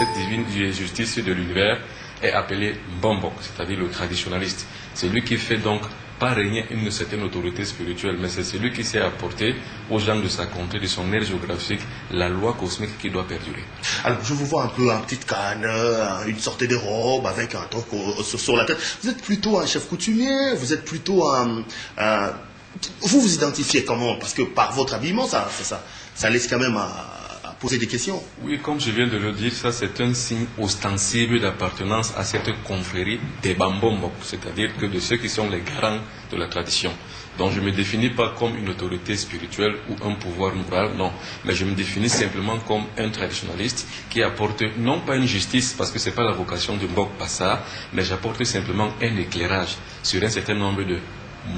cette divine justice de l'univers est appelé Mbombok, c'est-à-dire le traditionnaliste. C'est lui qui fait donc pas régner une certaine autorité spirituelle, mais c'est celui qui sait apporter aux gens de sa contrée, de son aire géographique, la loi cosmique qui doit perdurer. Alors, je vous vois un peu en petite canne, une sorte de robe avec un truc sur la tête. Vous êtes plutôt un chef coutumier, vous êtes plutôt un... Vous vous identifiez comment? Parce que par votre habillement, ça laisse quand même à poser des questions. Oui, comme je viens de le dire, ça c'est un signe ostensible d'appartenance à cette confrérie des Bambombok, c'est-à-dire que de ceux qui sont les garants de la tradition. Donc je ne me définis pas comme une autorité spirituelle ou un pouvoir moral, non. Mais je me définis simplement comme un traditionnaliste qui apporte non pas une justice, parce que ce n'est pas la vocation de Mbok Passa, mais j'apporte simplement un éclairage sur un certain nombre de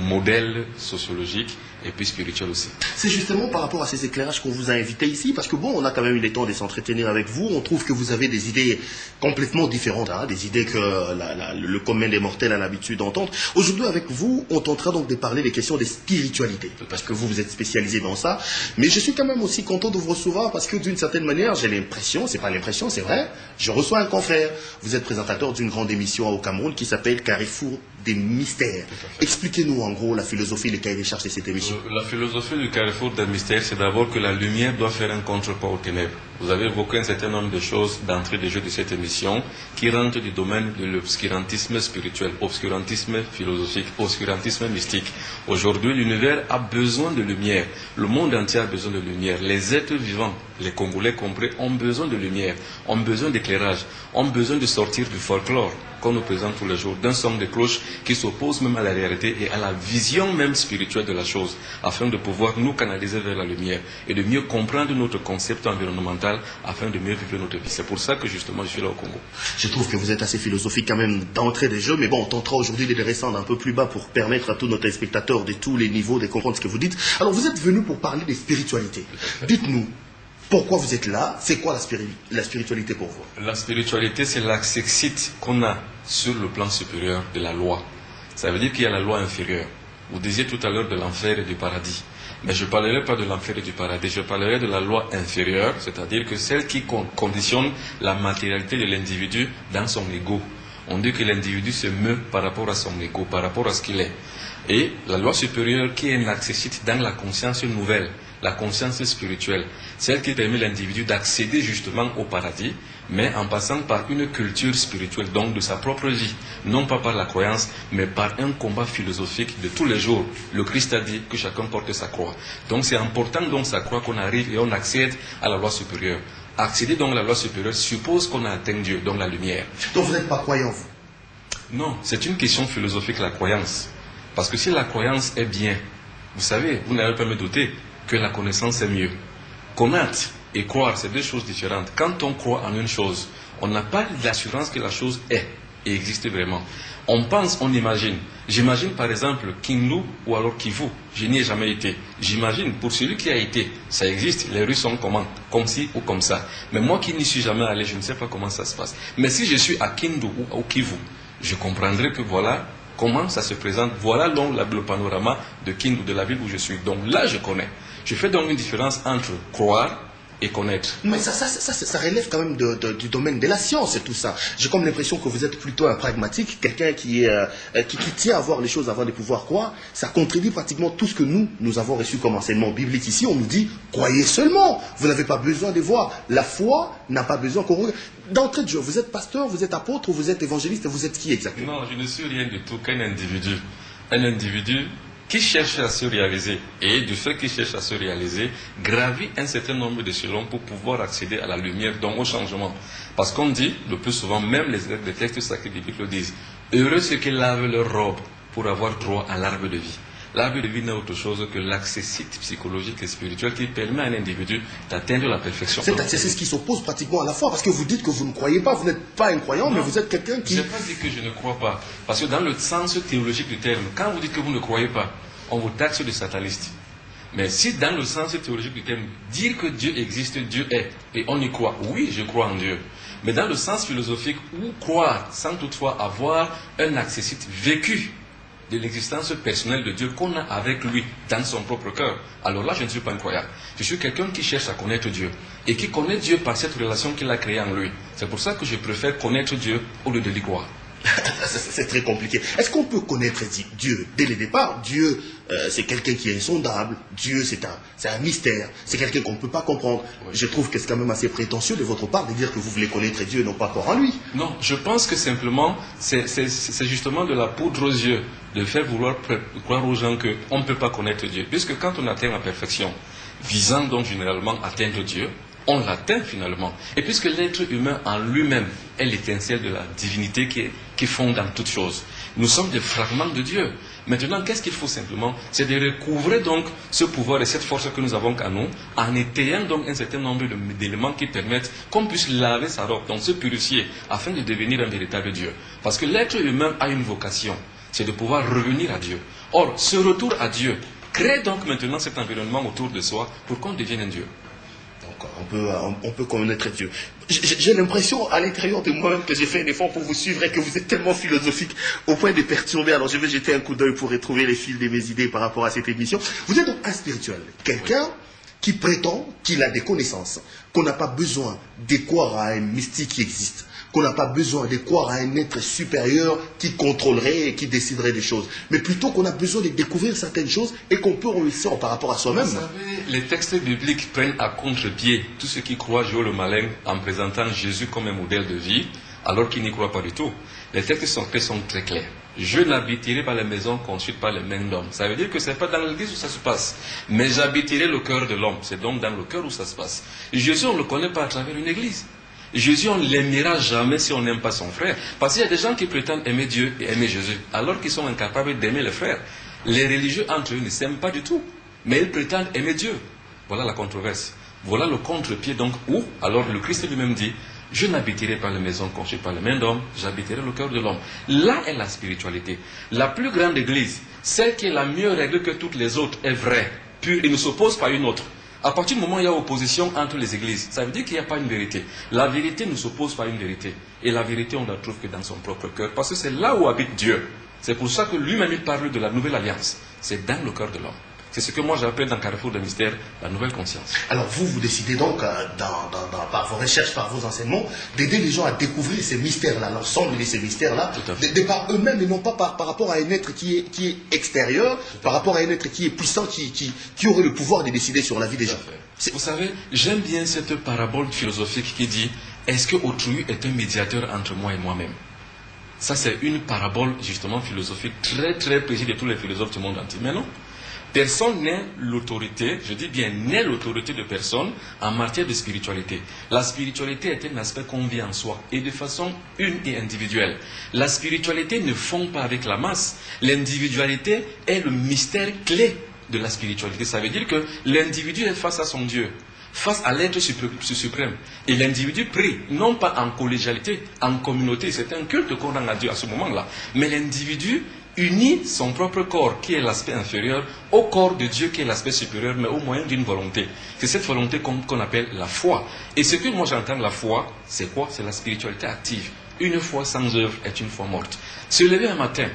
modèles sociologiques et puis spirituels aussi. C'est justement par rapport à ces éclairages qu'on vous a invité ici, parce que bon, on a quand même eu le temps de s'entretenir avec vous, on trouve que vous avez des idées complètement différentes, hein, des idées que le commun des mortels a l'habitude d'entendre. Aujourd'hui avec vous, on tentera donc de parler des questions des spiritualités, parce que vous êtes spécialisé dans ça, mais je suis quand même aussi content de vous recevoir, parce que d'une certaine manière, j'ai l'impression, c'est pas l'impression, c'est vrai, je reçois un confrère. Vous êtes présentateur d'une grande émission au Cameroun qui s'appelle Carrefour des mystères. Expliquez-nous en gros la philosophie, le cahier des charges de cette émission. La philosophie du Carrefour des mystères, c'est d'abord que la lumière doit faire un contrepoids aux ténèbres. Vous avez évoqué un certain nombre de choses d'entrée de jeu de cette émission qui rentrent du domaine de l'obscurantisme spirituel, obscurantisme philosophique, obscurantisme mystique. Aujourd'hui, l'univers a besoin de lumière. Le monde entier a besoin de lumière. Les êtres vivants, les Congolais compris, ont besoin de lumière, ont besoin d'éclairage, ont besoin de sortir du folklore qu'on nous présente tous les jours, d'un son de cloche qui s'oppose même à la réalité et à la vision même spirituelle de la chose, afin de pouvoir nous canaliser vers la lumière et de mieux comprendre notre concept environnemental afin de mieux vivre notre vie. C'est pour ça que justement je suis là au Congo. Je trouve que vous êtes assez philosophique quand même d'entrée des jeux, mais bon, on tentera aujourd'hui de les descendre un peu plus bas pour permettre à tous nos téléspectateurs de tous les niveaux de comprendre ce que vous dites. Alors vous êtes venu pour parler des spiritualités. Dites-nous, pourquoi vous êtes là? C'est quoi la spiritualité pour vous? La spiritualité, c'est l'accessite qu'on a sur le plan supérieur de la loi. Ça veut dire qu'il y a la loi inférieure. Vous disiez tout à l'heure de l'enfer et du paradis. Mais je ne parlerai pas de l'enfer et du paradis, je parlerai de la loi inférieure, c'est-à-dire que celle qui conditionne la matérialité de l'individu dans son ego. On dit que l'individu se meut par rapport à son ego, par rapport à ce qu'il est. Et la loi supérieure qui est un accessite dans la conscience nouvelle, la conscience spirituelle, celle qui permet l'individu d'accéder justement au paradis, mais en passant par une culture spirituelle, donc de sa propre vie, non pas par la croyance, mais par un combat philosophique de tous les jours. Le Christ a dit que chacun porte sa croix. Donc c'est important donc sa croix qu'on arrive et on accède à la loi supérieure. Accéder donc à la loi supérieure suppose qu'on a atteint Dieu, donc la lumière. Donc vous n'êtes pas croyant, vous? Non, c'est une question philosophique, la croyance. Parce que si la croyance est bien, vous savez, vous n'allez pas me douter que la connaissance est mieux. Connaître et croire, c'est deux choses différentes. Quand on croit en une chose, on n'a pas l'assurance que la chose est et existe vraiment. On pense, on imagine. J'imagine par exemple Kindu ou alors Kivu. Je n'y ai jamais été. J'imagine, pour celui qui a été, ça existe. Les rues sont comment? Comme ci ou comme ça. Mais moi qui n'y suis jamais allé, je ne sais pas comment ça se passe. Mais si je suis à Kindu ou au Kivu, je comprendrai que voilà comment ça se présente. Voilà donc le panorama de Kindu, de la ville où je suis. Donc là, je connais. Je fais donc une différence entre croire et connaître. Mais ça relève quand même du domaine de la science et tout ça. J'ai comme l'impression que vous êtes plutôt un pragmatique, quelqu'un qui tient à voir les choses avant de pouvoir croire. Ça contribue pratiquement tout ce que nous avons reçu comme enseignement biblique ici. On nous dit, croyez seulement. Vous n'avez pas besoin de voir. La foi n'a pas besoin qu'on regarde. D'entrée de jeu, vous êtes pasteur, vous êtes apôtre, vous êtes évangéliste, vous êtes qui exactement? Non, je ne suis rien du tout qu'un individu. Un individu qui cherche à se réaliser, et du fait qu'il cherche à se réaliser, gravit un certain nombre d'échelons pour pouvoir accéder à la lumière, donc au changement. Parce qu'on dit, le plus souvent, même les textes sacrés bibliques le disent, heureux ceux qui lavent leur robe pour avoir droit à l'arbre de vie. L'arbre de vie n'est autre chose que l'accessite psychologique et spirituel qui permet à un individu d'atteindre la perfection. C'est ce qui s'oppose pratiquement à la foi, parce que vous dites que vous ne croyez pas, vous n'êtes pas un croyant, mais vous êtes quelqu'un qui... Je n'ai pas dit que je ne crois pas, parce que dans le sens théologique du terme, quand vous dites que vous ne croyez pas, on vous taxe de sataniste. Mais si dans le sens théologique du terme, dire que Dieu existe, Dieu est, et on y croit, oui, je crois en Dieu. Mais dans le sens philosophique, où croire sans toutefois avoir un accessite vécu de l'existence personnelle de Dieu qu'on a avec lui dans son propre cœur, alors là je ne suis pas un croyant. Je suis quelqu'un qui cherche à connaître Dieu. et qui connaît Dieu par cette relation qu'il a créée en lui. C'est pour ça que je préfère connaître Dieu au lieu de l'y croire. C'est très compliqué. Est-ce qu'on peut connaître Dieu dès le départ? Dieu, c'est quelqu'un qui est insondable. Dieu, c'est un mystère. C'est quelqu'un qu'on ne peut pas comprendre. Oui. Je trouve que c'est quand même assez prétentieux de votre part de dire que vous voulez connaître Dieu et non pas croire en lui. Non, je pense que simplement, c'est justement de la poudre aux yeux de faire vouloir croire aux gens qu'on ne peut pas connaître Dieu. Puisque quand on atteint la perfection, visant donc généralement atteindre Dieu, on l'atteint finalement. Et puisque l'être humain en lui-même est l'étincelle de la divinité qui fonde dans toute chose, nous sommes des fragments de Dieu. Maintenant, qu'est-ce qu'il faut simplement? C'est de recouvrer donc ce pouvoir et cette force que nous avons en nous, en étayant donc un certain nombre d'éléments qui permettent qu'on puisse laver sa robe, donc se purifier, afin de devenir un véritable Dieu. Parce que l'être humain a une vocation, c'est de pouvoir revenir à Dieu. Or, ce retour à Dieu crée donc maintenant cet environnement autour de soi pour qu'on devienne un Dieu. On peut connaître Dieu. J'ai l'impression à l'intérieur de moi-même que j'ai fait un effort pour vous suivre et que vous êtes tellement philosophique au point de perturber. Alors je vais jeter un coup d'œil pour retrouver les fils de mes idées par rapport à cette émission. Vous êtes donc un spirituel, quelqu'un qui prétend qu'il a des connaissances, qu'on n'a pas besoin de croire à un mystique qui existe, qu'on n'a pas besoin de croire à un être supérieur qui contrôlerait et qui déciderait des choses, mais plutôt qu'on a besoin de découvrir certaines choses et qu'on peut réussir par rapport à soi-même. Vous savez, les textes bibliques prennent à contre-pied tous ceux qui croient jouer le malin en présentant Jésus comme un modèle de vie, alors qu'ils n'y croient pas du tout. Les textes sont très clairs. Je n'habiterai pas la maison construite par les mains d'hommes. Ça veut dire que ce n'est pas dans l'église où ça se passe. Mais j'habiterai le cœur de l'homme. C'est donc dans le cœur où ça se passe. Jésus, on ne le connaît pas à travers une église. Jésus, on ne l'aimera jamais si on n'aime pas son frère. Parce qu'il y a des gens qui prétendent aimer Dieu et aimer Jésus, alors qu'ils sont incapables d'aimer le frère. Les religieux entre eux ne s'aiment pas du tout, mais ils prétendent aimer Dieu. Voilà la controverse. Voilà le contre-pied donc où, alors le Christ lui-même dit, je n'habiterai pas la maison construite par les mains d'hommes, j'habiterai le cœur de l'homme. Là est la spiritualité. La plus grande église, celle qui est la mieux réglée que toutes les autres, est vraie, pure et ne s'oppose pas à une autre. À partir du moment où il y a opposition entre les églises, ça veut dire qu'il n'y a pas une vérité. La vérité ne s'oppose pas à une vérité. Et la vérité, on ne la trouve que dans son propre cœur. Parce que c'est là où habite Dieu. C'est pour ça que lui-même, il parle de la nouvelle alliance. C'est dans le cœur de l'homme. C'est ce que moi j'appelle dans Carrefour de Mystère la nouvelle conscience. Alors vous décidez donc, par vos recherches, par vos enseignements, d'aider les gens à découvrir ces mystères-là, l'ensemble de ces mystères-là, de par eux-mêmes et non pas par rapport à un être qui est extérieur, par rapport à un être qui est puissant, qui aurait le pouvoir de décider sur la vie des gens. Vous savez, j'aime bien cette parabole philosophique qui dit « Est-ce que autrui est un médiateur entre moi et moi-même » Ça c'est une parabole justement philosophique très précise de tous les philosophes du monde entier. Mais non. Personne n'est l'autorité, je dis bien n'est l'autorité de personne en matière de spiritualité. La spiritualité est un aspect qu'on vit en soi et de façon une et individuelle. La spiritualité ne fond pas avec la masse. L'individualité est le mystère clé de la spiritualité. Ça veut dire que l'individu est face à son Dieu, face à l'être suprême. Et l'individu prie, non pas en collégialité, en communauté. C'est un culte qu'on rend à Dieu à ce moment-là. Mais l'individu unit son propre corps, qui est l'aspect inférieur, au corps de Dieu, qui est l'aspect supérieur, mais au moyen d'une volonté. C'est cette volonté qu'on appelle la foi. Et ce que moi j'entends la foi, c'est quoi? C'est la spiritualité active. Une foi sans œuvre est une foi morte. Se lever un matin,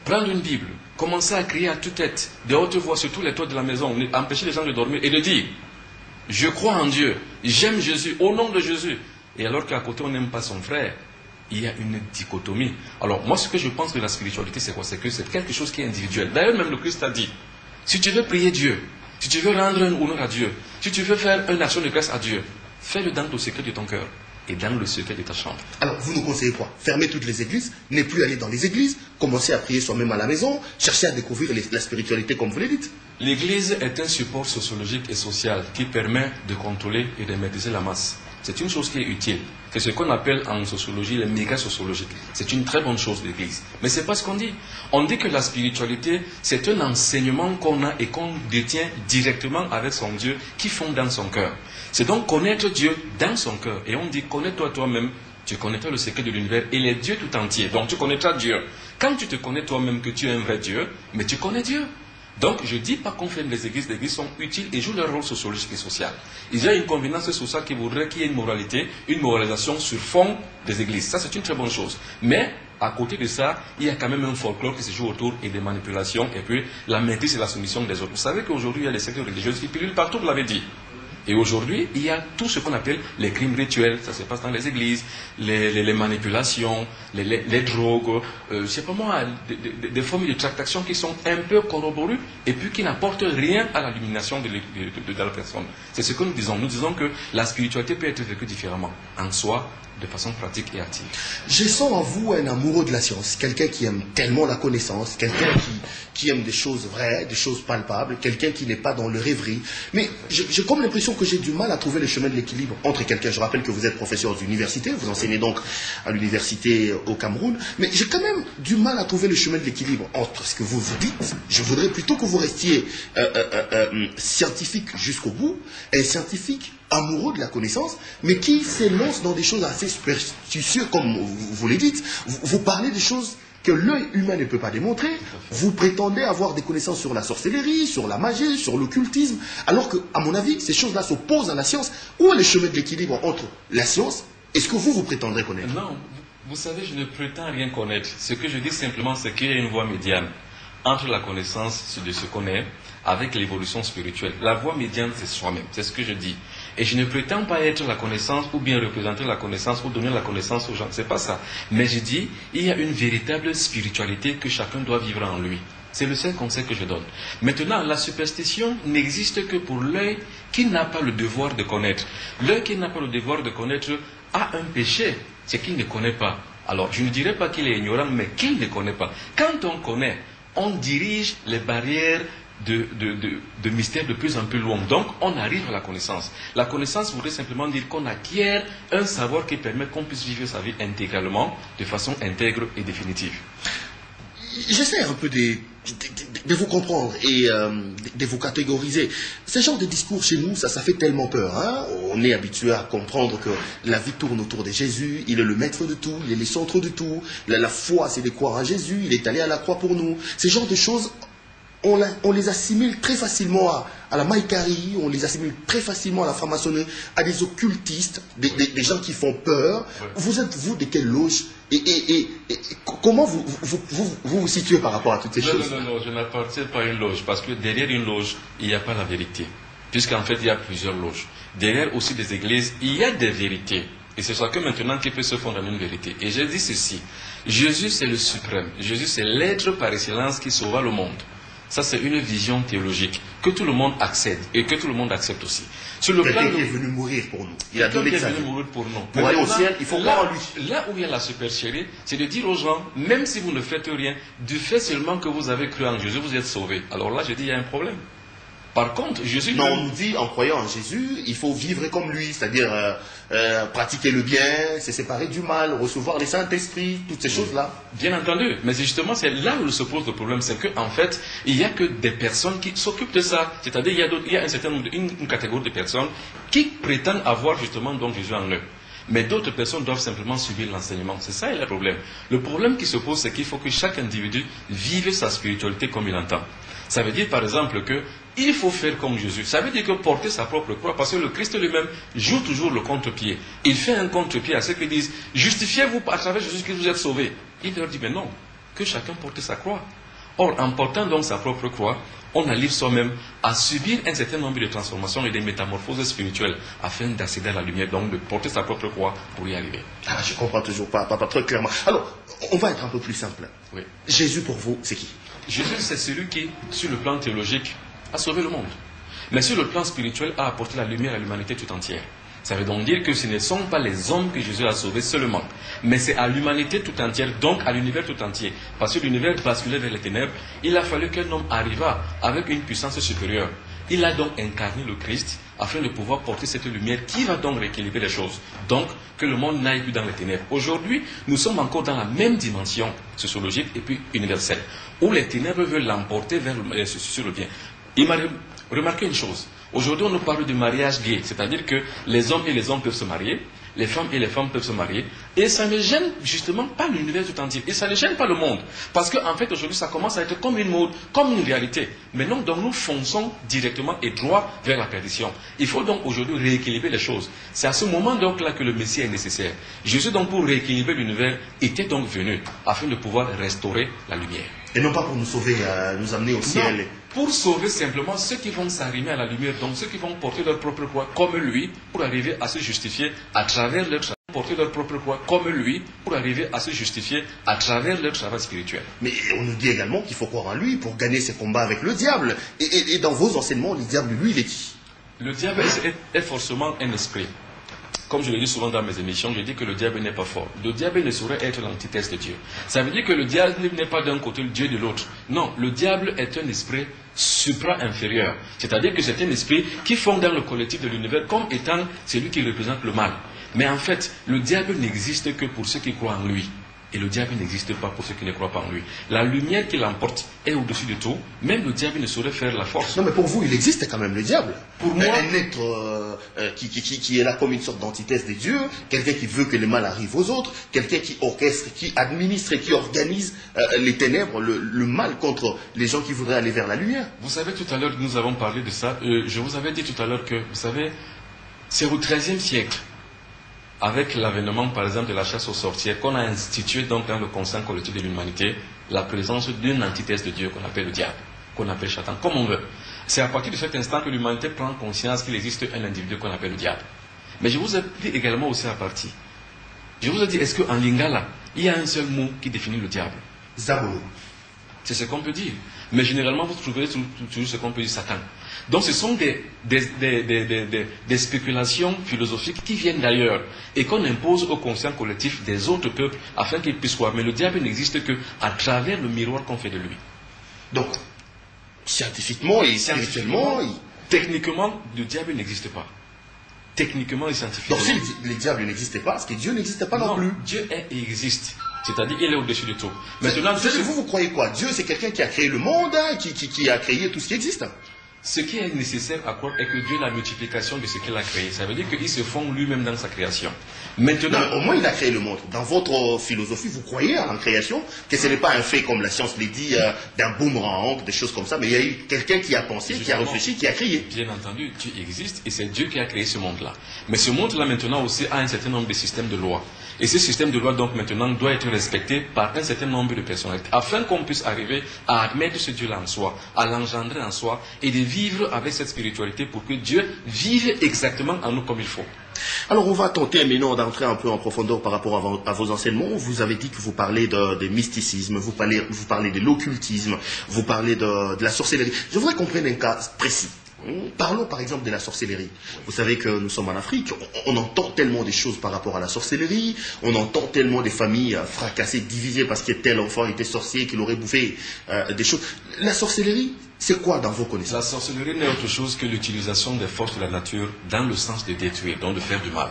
prendre une Bible, commencer à crier à toute tête, de haute voix sur tous les toits de la maison, empêcher les gens de dormir et de dire « Je crois en Dieu, j'aime Jésus, au nom de Jésus ». Et alors qu'à côté on n'aime pas son frère, il y a une dichotomie. Alors moi ce que je pense de la spiritualité c'est quoi? C'est que c'est quelque chose qui est individuel. D'ailleurs même le Christ a dit, si tu veux prier Dieu, si tu veux rendre un honneur à Dieu, si tu veux faire une action de grâce à Dieu, fais-le dans le secret de ton cœur et dans le secret de ta chambre. Alors vous nous conseillez quoi? Fermer toutes les églises, ne plus aller dans les églises, commencer à prier soi-même à la maison, chercher à découvrir la spiritualité comme vous le dites. L'église est un support sociologique et social qui permet de contrôler et de maîtriser la masse. C'est une chose qui est utile. C'est ce qu'on appelle en sociologie les méga-sociologiques. C'est une très bonne chose l'église. Mais ce n'est pas ce qu'on dit. On dit que la spiritualité, c'est un enseignement qu'on a et qu'on détient directement avec son Dieu qui fonde dans son cœur. C'est donc connaître Dieu dans son cœur. Et on dit, connais-toi toi-même, tu connaîtras le secret de l'univers et les dieux tout entiers. Donc tu connaîtras Dieu. Quand tu te connais toi-même que tu es un vrai Dieu, mais tu connais Dieu. Donc, je ne dis pas qu'on ferme les églises sont utiles et jouent leur rôle sociologique et social. Il y a une convenance sociale qui voudrait qu'il y ait une moralité, une moralisation sur fond des églises. Ça, c'est une très bonne chose. Mais, à côté de ça, il y a quand même un folklore qui se joue autour et des manipulations et puis la maîtrise et la soumission des autres. Vous savez qu'aujourd'hui, il y a des sectes religieuses qui pilulent partout, vous l'avez dit. Et aujourd'hui, il y a tout ce qu'on appelle les crimes rituels, ça se passe dans les églises, les manipulations, les drogues, je sais pas moi, des formes de tractation qui sont un peu corroborées et puis qui n'apportent rien à l'illumination de la personne. C'est ce que nous disons. Nous disons que la spiritualité peut être vécue différemment, en soi, de façon pratique et active. Je sens en vous un amoureux de la science, quelqu'un qui aime tellement la connaissance, quelqu'un qui aime des choses vraies, des choses palpables, quelqu'un qui n'est pas dans le rêverie. Mais j'ai comme l'impression que j'ai du mal à trouver le chemin de l'équilibre entre quelqu'un. Je rappelle que vous êtes professeur d'université, vous enseignez donc à l'université au Cameroun, mais j'ai quand même du mal à trouver le chemin de l'équilibre entre ce que vous vous dites. Je voudrais plutôt que vous restiez scientifique jusqu'au bout, et scientifique amoureux de la connaissance, mais qui s'élance dans des choses assez superstitieuses, comme vous les dites. Vous parlez des choses que l'œil humain ne peut pas démontrer. Vous prétendez avoir des connaissances sur la sorcellerie, sur la magie, sur l'occultisme, alors que, à mon avis, ces choses-là s'opposent à la science. Où est le chemin de l'équilibre entre la science et ce que vous prétendrez connaître? Non, vous savez, je ne prétends rien connaître. Ce que je dis simplement, c'est qu'il y a une voie médiane entre la connaissance de ce qu'on est avec l'évolution spirituelle. La voie médiane, c'est soi-même, c'est ce que je dis. Et je ne prétends pas être la connaissance ou bien représenter la connaissance ou donner la connaissance aux gens, c'est pas ça. Mais je dis, il y a une véritable spiritualité que chacun doit vivre en lui. C'est le seul conseil que je donne. Maintenant, la superstition n'existe que pour l'œil qui n'a pas le devoir de connaître. L'œil qui n'a pas le devoir de connaître a un péché, c'est qu'il ne connaît pas. Alors, je ne dirais pas qu'il est ignorant, mais qu'il ne connaît pas. Quand on connaît, on dirige les barrières de mystère de plus en plus loin. Donc, on arrive à la connaissance. La connaissance voudrait simplement dire qu'on acquiert un savoir qui permet qu'on puisse vivre sa vie intégralement, de façon intègre et définitive. J'essaie un peu de vous comprendre et de vous catégoriser. Ce genre de discours chez nous, ça fait tellement peur. Hein? On est habitué à comprendre que la vie tourne autour de Jésus, il est le maître de tout, il est le centre de tout. La foi, c'est de croire à Jésus, il est allé à la croix pour nous. Ces genres de choses, on les assimile très facilement à la maïkarie, on les assimile très facilement à la franc-maçonnerie, à des occultistes, des gens qui font peur. Ouais. Vous êtes, vous, de quelle loge et comment vous situez par rapport à toutes ces choses? Non, je n'appartiens pas à une loge, parce que derrière une loge, il n'y a pas la vérité. Puisqu'en fait, il y a plusieurs loges. Derrière aussi des églises, il y a des vérités. Et c'est chacun maintenant qui peut se fondre en une vérité. Et je dis ceci, Jésus c'est le suprême. Jésus c'est l'être par excellence qui sauva le monde. Ça, c'est une vision théologique que tout le monde accède et que tout le monde accepte aussi. Sur le plan, il est venu mourir pour nous. Il a donné sa vie. Pour nous. Pour aller au ciel, il faut croire en lui. Là où il y a la supercherie, c'est de dire aux gens, même si vous ne faites rien, du fait seulement que vous avez cru en Jésus, vous êtes sauvés. Alors là, je dis, il y a un problème. Par contre, Jésus... Non, on nous dit, en croyant en Jésus, il faut vivre comme lui, c'est-à-dire pratiquer le bien, se séparer du mal, recevoir les Saint-Esprit, toutes ces choses-là. Bien entendu, mais justement, c'est là où se pose le problème, c'est qu'en fait, il n'y a que des personnes qui s'occupent de ça. C'est-à-dire, il y a un certain nombre, une catégorie de personnes qui prétendent avoir justement donc Jésus en eux. Mais d'autres personnes doivent simplement subir l'enseignement. C'est ça le problème. Le problème qui se pose, c'est qu'il faut que chaque individu vive sa spiritualité comme il entend. Ça veut dire par exemple qu'il faut faire comme Jésus. Ça veut dire que porter sa propre croix, parce que le Christ lui-même joue toujours le contre-pied. Il fait un contre-pied à ceux qui disent « Justifiez-vous à travers Jésus-Christ, vous êtes sauvés ». Il leur dit « Mais non, que chacun porte sa croix ». Or, en portant donc sa propre croix, on arrive soi-même à subir un certain nombre de transformations et de métamorphoses spirituelles afin d'accéder à la lumière, donc de porter sa propre croix pour y arriver. Ah, je ne comprends toujours pas très clairement. Alors, on va être un peu plus simple. Oui. Jésus pour vous, c'est qui? Jésus, c'est celui qui, sur le plan théologique, a sauvé le monde. Mais sur le plan spirituel, a apporté la lumière à l'humanité tout entière. Ça veut donc dire que ce ne sont pas les hommes que Jésus a sauvés seulement, mais c'est à l'humanité tout entière, donc à l'univers tout entier. Parce que l'univers basculait vers les ténèbres, il a fallu qu'un homme arrivât avec une puissance supérieure. Il a donc incarné le Christ afin de pouvoir porter cette lumière qui va donc rééquilibrer les choses. Donc, que le monde n'aille plus dans les ténèbres. Aujourd'hui, nous sommes encore dans la même dimension sociologique et puis universelle, où les ténèbres veulent l'emporter sur le bien. Il m'a remarqué une chose. Aujourd'hui, on nous parle du mariage gay, c'est-à-dire que les hommes et les hommes peuvent se marier, les femmes et les femmes peuvent se marier, et ça ne gêne justement pas l'univers tout entier, et ça ne gêne pas le monde, parce qu'en fait, aujourd'hui, ça commence à être comme une mode, comme une réalité. Maintenant, donc, nous fonçons directement et droit vers la perdition. Il faut donc aujourd'hui rééquilibrer les choses. C'est à ce moment donc là que le Messie est nécessaire. Jésus, donc, pour rééquilibrer l'univers, était donc venu, afin de pouvoir restaurer la lumière. Et non pas pour nous sauver, nous amener au ciel. Non, pour sauver simplement ceux qui vont s'arrimer à la lumière, donc ceux qui vont porter leur propre croix comme lui, pour arriver à se justifier à travers leur travail, porter leur propre croix comme lui, pour arriver à se justifier à travers leur travail spirituel. Mais on nous dit également qu'il faut croire en lui pour gagner ses combats avec le diable. Et dans vos enseignements, le diable, lui, il est qui? Le diable est forcément un esprit. Comme je le dis souvent dans mes émissions, je dis que le diable n'est pas fort. Le diable ne saurait être l'antithèse de Dieu. Ça veut dire que le diable n'est pas d'un côté le Dieu de l'autre. Non, le diable est un esprit supra-inférieur. C'est-à-dire que c'est un esprit qui fonde dans le collectif de l'univers comme étant celui qui représente le mal. Mais en fait, le diable n'existe que pour ceux qui croient en lui. Et le diable n'existe pas pour ceux qui ne croient pas en lui. La lumière qui l'emporte est au-dessus de tout. Même le diable ne saurait faire la force. Non, mais pour vous, il existe quand même le diable. Pour moi, un être qui est là comme une sorte d'antithèse des dieux, quelqu'un qui veut que le mal arrive aux autres, quelqu'un qui orchestre, qui administre et qui organise les ténèbres, le mal contre les gens qui voudraient aller vers la lumière. Vous savez, tout à l'heure, nous avons parlé de ça. Je vous avais dit tout à l'heure que, vous savez, c'est au XIIIe siècle, avec l'avènement, par exemple, de la chasse aux sorcières, qu'on a institué donc dans le conscient collectif de l'humanité la présence d'une antithèse de Dieu qu'on appelle le diable, qu'on appelle Satan, comme on veut. C'est à partir de cet instant que l'humanité prend conscience qu'il existe un individu qu'on appelle le diable. Mais je vous ai dit également aussi à partir. Je vous ai dit, est-ce qu'en lingala, il y a un seul mot qui définit le diable? Zabolo. C'est ce qu'on peut dire. Mais généralement, vous trouverez toujours ce qu'on peut dire Satan. Donc ce sont des spéculations philosophiques qui viennent d'ailleurs et qu'on impose au conscient collectif des autres peuples afin qu'ils puissent croire. Mais le diable n'existe qu'à travers le miroir qu'on fait de lui. Donc, scientifiquement et spirituellement, techniquement, le diable n'existe pas. Techniquement et scientifiquement. Donc si le diable n'existait pas, parce que Dieu n'existait pas non plus. Dieu est et existe. C'est-à-dire qu'il est au-dessus de tout. Maintenant, vous croyez quoi? Dieu, c'est quelqu'un qui a créé le monde, qui a créé tout ce qui existe. Ce qui est nécessaire à croire est que Dieu est la multiplication de ce qu'il a créé. Ça veut dire qu'il se fond lui-même dans sa création. Maintenant, non, au moins il a créé le monde. Dans votre philosophie, vous croyez en création, que ce n'est pas un fait comme la science l'a dit, d'un boomerang, des choses comme ça, mais il y a eu quelqu'un qui a pensé, qui a réfléchi, qui a créé. Bien entendu, Dieu existe et c'est Dieu qui a créé ce monde-là. Mais ce monde-là maintenant aussi a un certain nombre de systèmes de lois. Et ce système de loi donc maintenant doit être respecté par un certain nombre de personnalités afin qu'on puisse arriver à admettre ce Dieu-là en soi, à l'engendrer en soi et de vivre avec cette spiritualité pour que Dieu vive exactement en nous comme il faut. Alors on va tenter maintenant d'entrer un peu en profondeur par rapport à vos enseignements. Vous avez dit que vous parlez de mysticisme, vous parlez de l'occultisme, vous parlez de la sorcellerie. Je voudrais qu'on prenne un cas précis. Parlons par exemple de la sorcellerie. Vous savez que nous sommes en Afrique, on entend tellement des choses par rapport à la sorcellerie, on entend tellement des familles fracassées, divisées parce que tel enfant était sorcier, qu'il aurait bouffé des choses. La sorcellerie, c'est quoi dans vos connaissances? La sorcellerie n'est autre chose que l'utilisation des forces de la nature dans le sens de détruire, donc de faire du mal.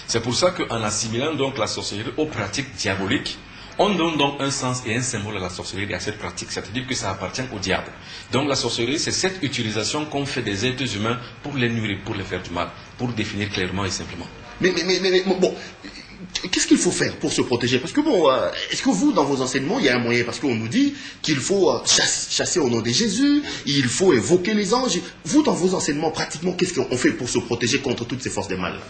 C'est pour ça qu'en assimilant donc la sorcellerie aux pratiques diaboliques, on donne donc un sens et un symbole à la sorcellerie et à cette pratique, c'est-à-dire que ça appartient au diable. Donc la sorcellerie, c'est cette utilisation qu'on fait des êtres humains pour les nuire, pour les faire du mal, pour définir clairement et simplement. Mais bon, qu'est-ce qu'il faut faire pour se protéger? Parce que bon, est-ce que vous, dans vos enseignements, il y a un moyen? Parce qu'on nous dit qu'il faut chasser au nom de Jésus, il faut évoquer les anges. Vous, dans vos enseignements, pratiquement, qu'est-ce qu'on fait pour se protéger contre toutes ces forces du mal?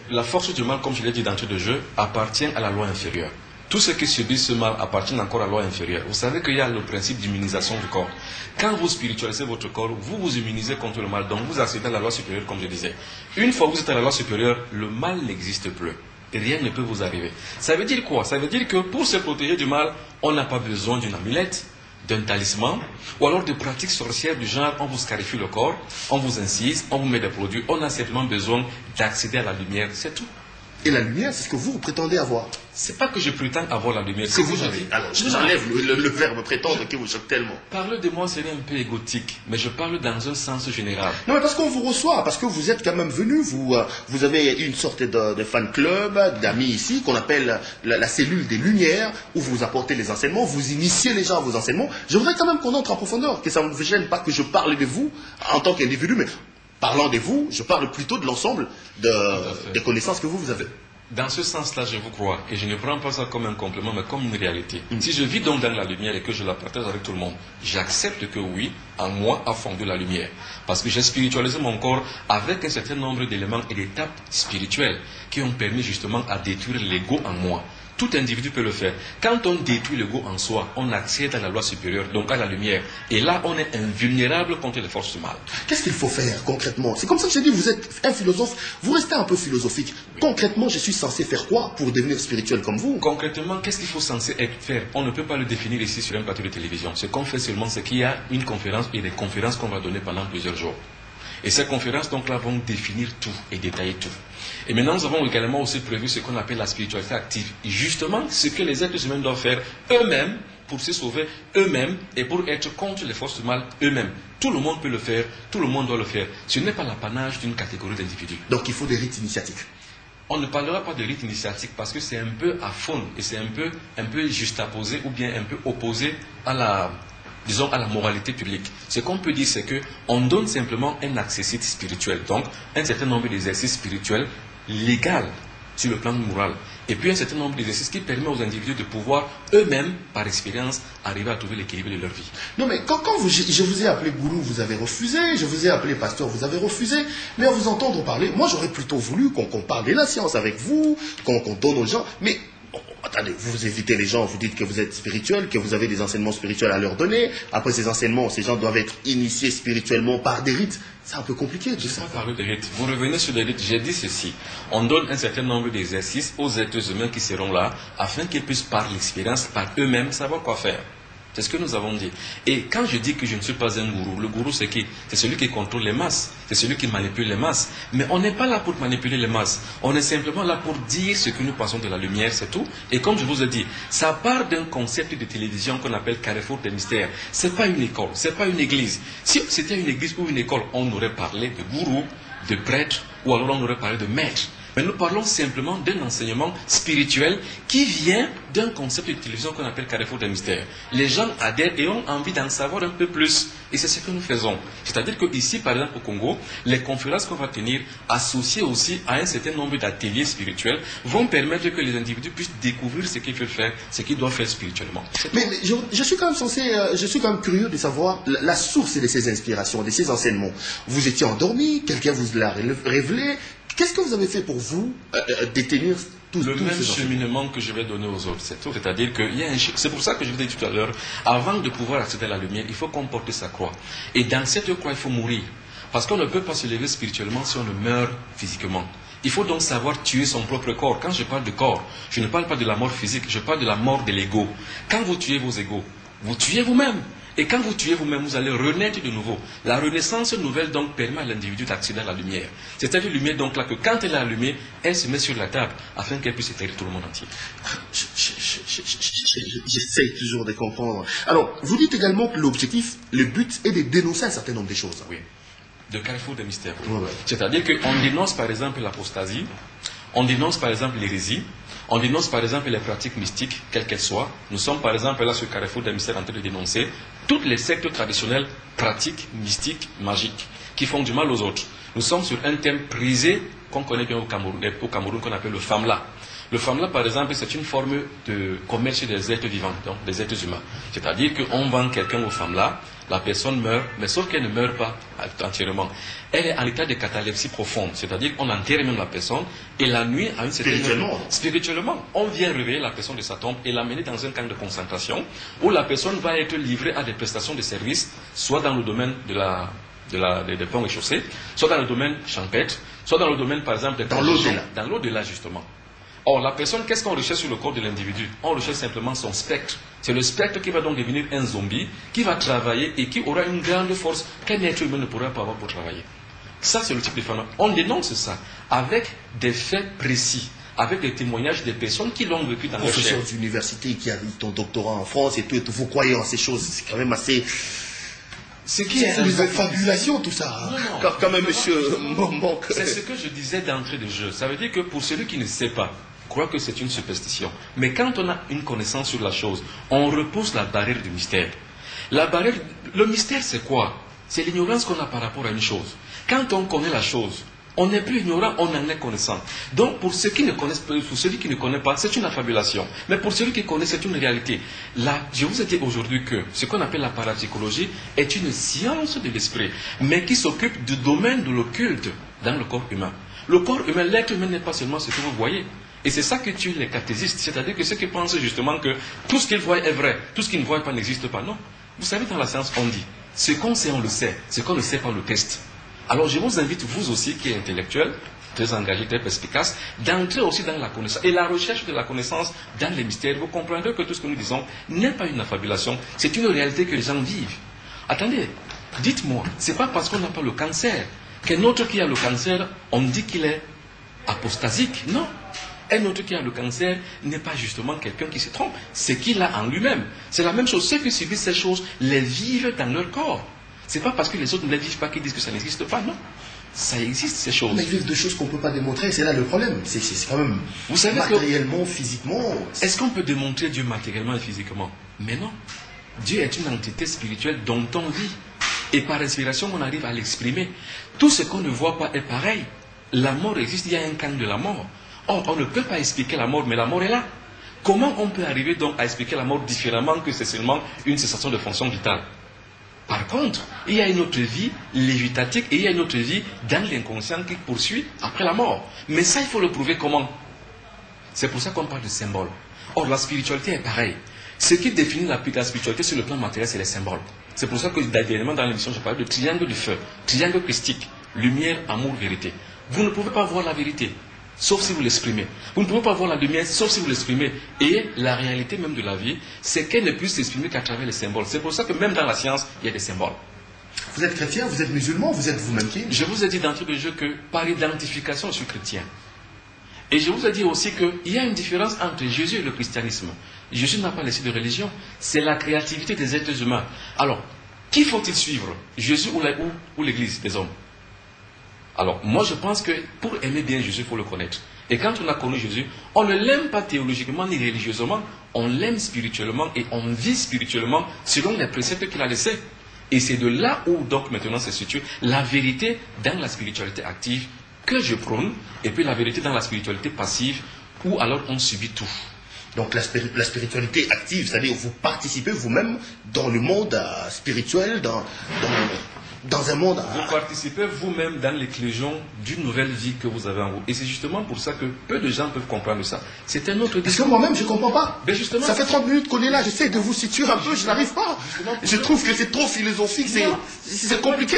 La force du mal, comme je l'ai dit d'entrée de jeu, appartient à la loi inférieure. Tout ce qui subit ce mal appartient encore à la loi inférieure. Vous savez qu'il y a le principe d'immunisation du corps. Quand vous spiritualisez votre corps, vous vous immunisez contre le mal. Donc vous accédez à la loi supérieure, comme je disais. Une fois que vous êtes à la loi supérieure, le mal n'existe plus. Et rien ne peut vous arriver. Ça veut dire quoi? Ça veut dire que pour se protéger du mal, on n'a pas besoin d'une amulette, d'un talisman, ou alors de pratiques sorcières du genre on vous scarifie le corps, on vous incise, on vous met des produits. On a simplement besoin d'accéder à la lumière, c'est tout. Et la lumière, c'est ce que vous prétendez avoir. C'est pas que je prétends avoir la lumière. C'est vous avez. Alors, j'enlève le verbe prétendre qui vous choque tellement. Parler de moi serait un peu égotique, mais je parle dans un sens général. Non, mais parce qu'on vous reçoit, parce que vous êtes quand même venu, vous avez une sorte de fan club, d'amis ici, qu'on appelle la cellule des Lumières, où vous apportez les enseignements, vous initiez les gens à vos enseignements. Je voudrais quand même qu'on entre en profondeur, que ça ne vous gêne pas que je parle de vous en tant qu'individu, mais parlant de vous, je parle plutôt de l'ensemble des connaissances que vous avez. Dans ce sens-là, je vous crois, et je ne prends pas ça comme un complément, mais comme une réalité. Si je vis donc dans la lumière et que je la partage avec tout le monde, j'accepte que oui, en moi a fondu la lumière. Parce que j'ai spiritualisé mon corps avec un certain nombre d'éléments et d'étapes spirituelles qui ont permis justement à détruire l'ego en moi. Tout individu peut le faire. Quand on détruit l'ego en soi, on accède à la loi supérieure, donc à la lumière. Et là, on est invulnérable contre les forces du mal. Qu'est-ce qu'il faut faire concrètement? C'est comme ça que je dis, vous êtes un philosophe, vous restez un peu philosophique. Concrètement, je suis censé faire quoi pour devenir spirituel comme vous? Concrètement, qu'est-ce qu'il faut censé faire? On ne peut pas le définir ici sur un plateau de télévision. Ce qu'on fait seulement, c'est qu'il y a une conférence et des conférences qu'on va donner pendant plusieurs jours. Et ces conférences, donc là, vont définir tout et détailler tout. Et maintenant, nous avons également aussi prévu ce qu'on appelle la spiritualité active. Et justement, ce que les êtres humains doivent faire eux-mêmes pour se sauver eux-mêmes et pour être contre les forces du mal eux-mêmes. Tout le monde peut le faire, tout le monde doit le faire. Ce n'est pas l'apanage d'une catégorie d'individus. Donc il faut des rites initiatiques. On ne parlera pas de rite initiatique parce que c'est un peu aphone et c'est un peu juxtaposé ou bien un peu opposé à la moralité publique. Ce qu'on peut dire, c'est qu'on donne simplement un accessit spirituel, donc un certain nombre d'exercices spirituels légaux sur le plan moral, et puis un certain nombre d'exercices qui permettent aux individus de pouvoir eux-mêmes, par expérience, arriver à trouver l'équilibre de leur vie. Non mais quand je vous ai appelé gourou, vous avez refusé, je vous ai appelé pasteur, vous avez refusé, mais à vous entendre parler, moi j'aurais plutôt voulu qu'on parle de la science avec vous, qu'on donne aux gens, mais... Attendez, vous évitez les gens, vous dites que vous êtes spirituel, que vous avez des enseignements spirituels à leur donner. Après ces enseignements, ces gens doivent être initiés spirituellement par des rites. C'est un peu compliqué. Je ne sais pas parler de rites. Vous revenez sur les rites. J'ai dit ceci. On donne un certain nombre d'exercices aux êtres humains qui seront là, afin qu'ils puissent par l'expérience, par eux-mêmes, savoir quoi faire. C'est ce que nous avons dit. Et quand je dis que je ne suis pas un gourou, le gourou c'est qui? C'est celui qui contrôle les masses. C'est celui qui manipule les masses. Mais on n'est pas là pour manipuler les masses. On est simplement là pour dire ce que nous pensons de la lumière, c'est tout. Et comme je vous ai dit, ça part d'un concept de télévision qu'on appelle Carrefour des mystères. C'est pas une école, c'est pas une église. Si c'était une église ou une école, on aurait parlé de gourou, de prêtre, ou alors on aurait parlé de maître. Mais nous parlons simplement d'un enseignement spirituel qui vient d'un concept de télévision qu'on appelle Carrefour des mystères. Les gens adhèrent et ont envie d'en savoir un peu plus. Et c'est ce que nous faisons. C'est-à-dire qu'ici, par exemple, au Congo, les conférences qu'on va tenir, associées aussi à un certain nombre d'ateliers spirituels, vont permettre que les individus puissent découvrir ce qu'ils veulent faire, ce qu'ils doivent faire spirituellement. Mais je suis quand même curieux de savoir la source de ces inspirations, de ces enseignements. Vous étiez endormi, quelqu'un vous l'a révélé. Qu'est-ce que vous avez fait pour vous détenir tout le même cheminement que je vais donner aux autres, c'est tout. C'est-à-dire que c'est pour ça que je vous ai dit tout à l'heure, avant de pouvoir accéder à la lumière, il faut qu'on porte sa croix. Et dans cette croix, il faut mourir. Parce qu'on ne peut pas se lever spirituellement si on ne meurt physiquement. Il faut donc savoir tuer son propre corps. Quand je parle de corps, je ne parle pas de la mort physique, je parle de la mort de l'ego. Quand vous tuez vos égos, vous tuez vous-même. Et quand vous tuez vous-même, vous allez renaître de nouveau. La renaissance nouvelle donc permet à l'individu d'accéder à la lumière. C'est-à-dire la lumière donc là que quand elle est allumée, elle se met sur la table afin qu'elle puisse éclairer tout le monde entier. J'essaie toujours de comprendre. Alors, vous dites également que l'objectif, le but est de dénoncer un certain nombre de choses. Oui. De Carrefour des mystères. Ouais. C'est-à-dire qu'on dénonce par exemple l'apostasie, on dénonce par exemple l'hérésie, on dénonce par exemple les pratiques mystiques, quelles qu'elles soient. Nous sommes par exemple là sur Carrefour des mystères en train de dénoncer toutes les sectes traditionnelles, pratiques, mystiques, magiques, qui font du mal aux autres. Nous sommes sur un thème prisé qu'on connaît bien au Cameroun qu'on appelle le FAMLA. Le FAMLA, par exemple, c'est une forme de commerce des êtres vivants, donc des êtres humains. C'est-à-dire qu'on vend quelqu'un au FAMLA, la personne meurt, mais sauf qu'elle ne meurt pas entièrement. Elle est en état de catalepsie profonde, c'est-à-dire qu'on enterre même la personne, et la nuit, à une certaine heure, spirituellement, on vient réveiller la personne de sa tombe et l'amener dans un camp de concentration, où la personne va être livrée à des prestations de services, soit dans le domaine des ponts et chaussées, soit dans le domaine champêtre, soit dans le domaine, par exemple, dans l'au-delà. Dans l'au-delà, justement. Or, la personne, qu'est-ce qu'on recherche sur le corps de l'individu? On recherche simplement son spectre. C'est le spectre qui va donc devenir un zombie, qui va travailler et qui aura une grande force qu'un être humain ne pourra pas avoir pour travailler. Ça, c'est le type de phénomène. On dénonce ça avec des faits précis, avec des témoignages des personnes qui l'ont vécu dans leur chair. Professeur d'université qui a eu ton doctorat en France et tout, vous croyez en ces choses, c'est quand même assez... C'est une fabulation tout ça. Non. Quand même, monsieur... C'est ce que je disais d'entrée de jeu. Ça veut dire que pour celui qui ne sait pas, croit que c'est une superstition. Mais quand on a une connaissance sur la chose, on repousse la barrière du mystère. Le mystère, c'est quoi? C'est l'ignorance qu'on a par rapport à une chose. Quand on connaît la chose, on n'est plus ignorant, on en est connaissant. Donc pour ceux qui ne connaissent pas, pour celui qui ne connaît pas, c'est une affabulation. Mais pour celui qui connaît, c'est une réalité. Là, je vous ai dit aujourd'hui que ce qu'on appelle la parapsychologie est une science de l'esprit, mais qui s'occupe du domaine de l'occulte dans le corps humain. Le corps humain, l'être humain n'est pas seulement ce que vous voyez. Et c'est ça que tuent les cathésistes, c'est-à-dire que ceux qui pensent justement que tout ce qu'ils voient est vrai, tout ce qu'ils ne voient pas n'existe pas. Non. Vous savez, dans la science, on dit, ce qu'on sait, on le sait. Ce qu'on ne sait pas, on le teste. Alors je vous invite, vous aussi, qui êtes intellectuel, très engagé, très perspicace, d'entrer aussi dans la connaissance. Et la recherche de la connaissance dans les mystères, vous comprendrez que tout ce que nous disons n'est pas une affabulation, c'est une réalité que les gens vivent. Attendez, dites-moi, c'est pas parce qu'on n'a pas le cancer qu'un autre qui a le cancer, on dit qu'il est apostasique. Non. Un autre qui a le cancer n'est pas justement quelqu'un qui se trompe. C'est qu'il a en lui-même. C'est la même chose. Ceux qui subissent ces choses les vivent dans leur corps. C'est pas parce que les autres ne les vivent pas qu'ils disent que ça n'existe pas. Non. Ça existe, ces choses. Mais ils vivent de choses qu'on ne peut pas démontrer. C'est là le problème. C'est quand même vous savez matériellement, physiquement. Est-ce qu'on peut démontrer Dieu matériellement et physiquement? Mais non. Dieu est une entité spirituelle dont on vit. Et par inspiration, on arrive à l'exprimer. Tout ce qu'on ne voit pas est pareil. La mort existe, il y a un camp de la mort. Or, on ne peut pas expliquer la mort, mais la mort est là. Comment on peut arriver donc à expliquer la mort différemment que c'est seulement une cessation de fonction vitale? Par contre, il y a une autre vie lévitatique et il y a une autre vie dans l'inconscient qui poursuit après la mort. Mais ça, il faut le prouver comment? C'est pour ça qu'on parle de symbole. Or, la spiritualité est pareille. Ce qui définit la spiritualité sur le plan matériel, c'est les symboles. C'est pour ça que dernièrement dans l'émission, je parlais de triangle du feu, triangle christique, lumière, amour, vérité. Vous ne pouvez pas voir la vérité, sauf si vous l'exprimez. Vous ne pouvez pas voir la lumière, sauf si vous l'exprimez. Et la réalité même de la vie, c'est qu'elle ne puisse s'exprimer qu'à travers les symboles. C'est pour ça que même dans la science, il y a des symboles. Vous êtes chrétien, vous êtes musulman, vous êtes vous-même qui? Je vous ai dit d'entrée de jeu que par identification, je suis chrétien. Et je vous ai dit aussi qu'il y a une différence entre Jésus et le christianisme. Jésus n'a pas laissé de religion, c'est la créativité des êtres humains. Alors, qui faut-il suivre? Jésus ou l'Église des hommes? Alors, moi je pense que pour aimer bien Jésus, il faut le connaître. Et quand on a connu Jésus, on ne l'aime pas théologiquement ni religieusement, on l'aime spirituellement et on vit spirituellement selon les préceptes qu'il a laissés. Et c'est de là où donc maintenant se situe la vérité dans la spiritualité active que je prône, et puis la vérité dans la spiritualité passive, où alors on subit tout. Donc la spiritualité active, c'est-à-dire vous participez vous-même dans le monde spirituel, dans un monde... Vous participez vous-même dans l'éclosion d'une nouvelle vie que vous avez en vous. Et c'est justement pour ça que peu de gens peuvent comprendre ça. C'est un autre discours. Parce que moi-même, je ne comprends pas. Mais justement, ça fait 30 minutes qu'on est là, j'essaie de vous situer un peu, je n'arrive pas. Je trouve que c'est trop philosophique, c'est compliqué.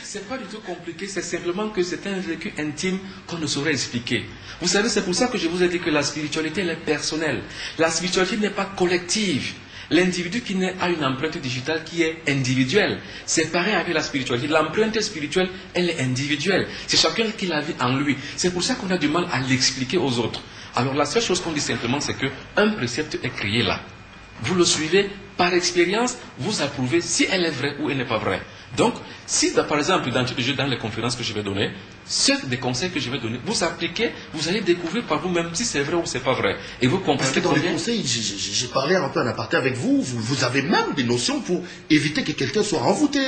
C'est pas du tout compliqué, c'est simplement que c'est un vécu intime qu'on ne saurait expliquer. Vous savez, c'est pour ça que je vous ai dit que la spiritualité, elle est personnelle. La spiritualité n'est pas collective. L'individu qui a une empreinte digitale qui est individuelle. C'est pareil avec la spiritualité. L'empreinte spirituelle, elle est individuelle. C'est chacun qui la vit en lui. C'est pour ça qu'on a du mal à l'expliquer aux autres. Alors la seule chose qu'on dit simplement, c'est qu'un précepte est créé là. Vous le suivez par expérience, vous approuvez si elle est vraie ou elle n'est pas vraie. Donc, si par exemple dans les conférences que je vais donner, des conseils que je vais donner, vous appliquez, vous allez découvrir par vous-même si c'est vrai ou c'est pas vrai. Et vous comprenez. Parce que dans les conseils, j'ai parlé un peu en aparté avec vous, vous avez même des notions pour éviter que quelqu'un soit envoûté,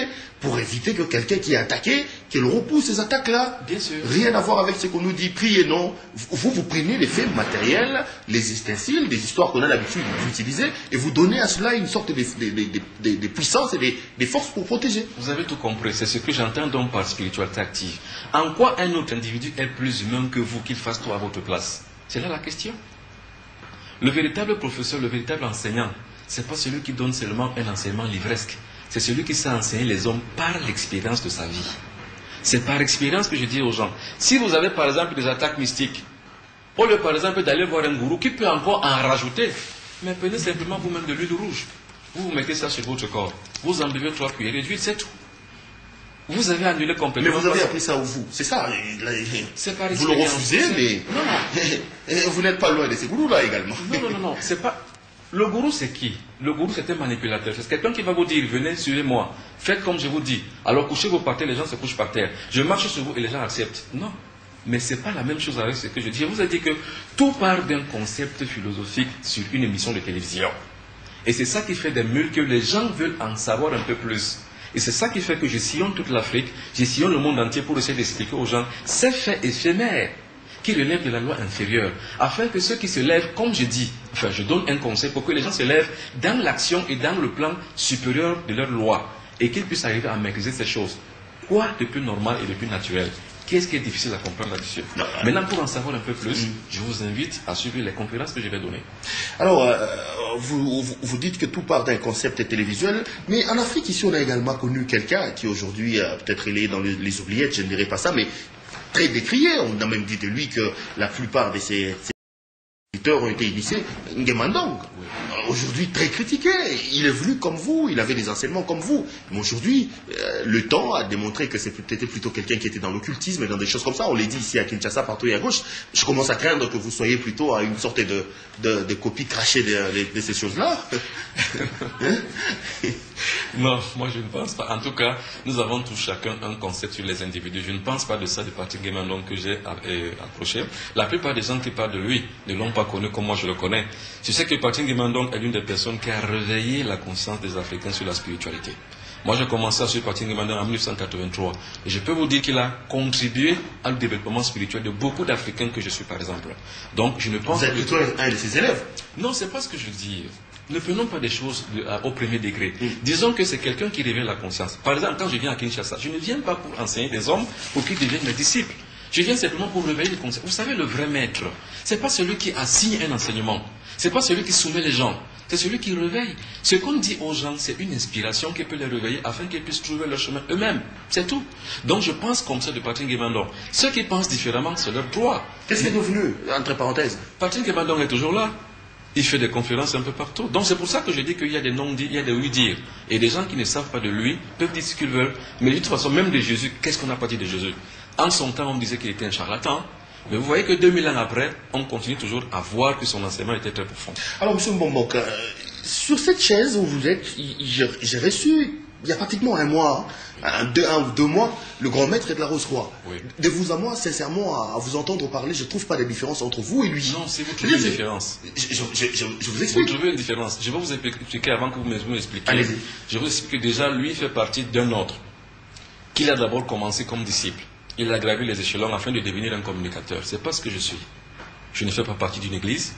pour éviter que quelqu'un qui est attaqué, qu'il repousse ces attaques-là. Bien sûr. Rien à voir avec ce qu'on nous dit, priez non. Vous prenez les faits matériels, les ustensiles, des histoires qu'on a l'habitude d'utiliser, et vous donnez à cela une sorte de puissance et des forces pour protéger. Vous avez tout compris, c'est ce que j'entends donc par spiritualité active. En quoi un autre individu est plus humain que vous, qu'il fasse tout à votre place? C'est là la question. Le véritable professeur, le véritable enseignant, ce n'est pas celui qui donne seulement un enseignement livresque. C'est celui qui sait enseigner les hommes par l'expérience de sa vie. C'est par expérience que je dis aux gens. Si vous avez par exemple des attaques mystiques, au lieu par exemple d'aller voir un gourou qui peut encore en rajouter, mais prenez simplement vous-même de l'huile rouge. Vous mettez ça sur votre corps. Vous en buvez 3 cuillères d'huile, c'est tout. Vous avez annulé complètement. Mais vous avez appris ça où vous? C'est ça. C'est par vous le refusez, mais non. Vous n'êtes pas loin de ces gourous-là également. Non. C'est pas... Le gourou, c'est qui? Le gourou, c'est un manipulateur. C'est quelqu'un qui va vous dire, venez, suivez-moi. Faites comme je vous dis. Alors couchez-vous par terre, les gens se couchent par terre. Je marche sur vous et les gens acceptent. Non. Mais ce n'est pas la même chose avec ce que je dis. Je vous ai dit que tout part d'un concept philosophique sur une émission de télévision. Et c'est ça qui fait des mules que les gens veulent en savoir un peu plus. Et c'est ça qui fait que je sillonne toute l'Afrique, je sillonne le monde entier pour essayer d'expliquer aux gens ces faits éphémères qui relèvent de la loi inférieure, afin que ceux qui se lèvent, comme je dis, enfin je donne un conseil pour que les gens se lèvent dans l'action et dans le plan supérieur de leur loi, et qu'ils puissent arriver à maîtriser ces choses. Quoi de plus normal et de plus naturel Qu'est-ce qui est difficile à comprendre là-dessus? Maintenant, pour en savoir un peu plus, je vous invite à suivre les conférences que je vais donner. Alors, vous dites que tout part d'un concept télévisuel, mais en Afrique, ici, on a également connu quelqu'un qui aujourd'hui, peut-être il est dans les oubliettes, je ne dirais pas ça, mais très décrié. On a même dit de lui que la plupart de ses ont été initiés, Ngemandong. Aujourd'hui très critiqué, il est venu comme vous, il avait des enseignements comme vous. Mais aujourd'hui, le temps a démontré que c'était plutôt quelqu'un qui était dans l'occultisme et dans des choses comme ça. On l'a dit ici à Kinshasa, partout et à gauche. Je commence à craindre que vous soyez plutôt à une sorte de copie crachée de ces choses-là. Non, moi je ne pense pas. En tout cas, nous avons tous chacun un concept sur les individus. Je ne pense pas de ça de Patrick Ngemandong que j'ai approché. La plupart des gens qui parlent de lui ne l'ont pas connu comme moi je le connais. Je sais que Patrick Ngemandong est l'une des personnes qui a réveillé la conscience des Africains sur la spiritualité. Moi, j'ai commencé à suivre Patrick Ngemandong en 1983. Et je peux vous dire qu'il a contribué au développement spirituel de beaucoup d'Africains que je suis, par exemple. Donc, je ne pense pas... Vous êtes plutôt un de ses élèves? Non, c'est pas ce que je dis. Ne prenons pas des choses au premier degré. Disons que c'est quelqu'un qui révèle la conscience. Par exemple, quand je viens à Kinshasa, je ne viens pas pour enseigner des hommes pour qu'ils deviennent mes disciples. Je viens simplement pour réveiller les consciences. Vous savez, le vrai maître, c'est pas celui qui assigne un enseignement. C'est pas celui qui soumet les gens. C'est celui qui réveille. Ce qu'on dit aux gens, c'est une inspiration qui peut les réveiller afin qu'ils puissent trouver leur chemin eux-mêmes. C'est tout. Donc je pense comme ça de Patrick Ngemandong. Ceux qui pensent différemment, c'est leur droit. Qu'est-ce qui est devenu, entre parenthèses? Patrick Ngemandong est toujours là. Il fait des conférences un peu partout. Donc c'est pour ça que je dis qu'il y a des non-dits, il y a des oui-dire. Et des gens qui ne savent pas de lui peuvent dire ce qu'ils veulent. Mais de toute façon, même de Jésus, qu'est-ce qu'on n'a pas dit de Jésus? En son temps, on disait qu'il était un charlatan. Mais vous voyez que 2000 ans après, on continue toujours à voir que son enseignement était très profond. Alors, M. Mbombok, sur cette chaise où vous êtes, j'ai reçu, il y a pratiquement un mois, un ou deux mois, le grand maître de la Rose-Croix. Oui. De vous à moi, sincèrement, à vous entendre parler, je ne trouve pas de différence entre vous et lui. Non, c'est vous trouvez une différence. Je vous explique. Vous trouvez une différence. Je vais vous expliquer avant que vous m'expliquiez. Allez-y. Je vais vous expliquer que déjà, lui fait partie d'un autre, qu'il a d'abord commencé comme disciple. Il a gravi les échelons afin de devenir un communicateur. C'est pas ce que je suis. Je ne fais pas partie d'une église,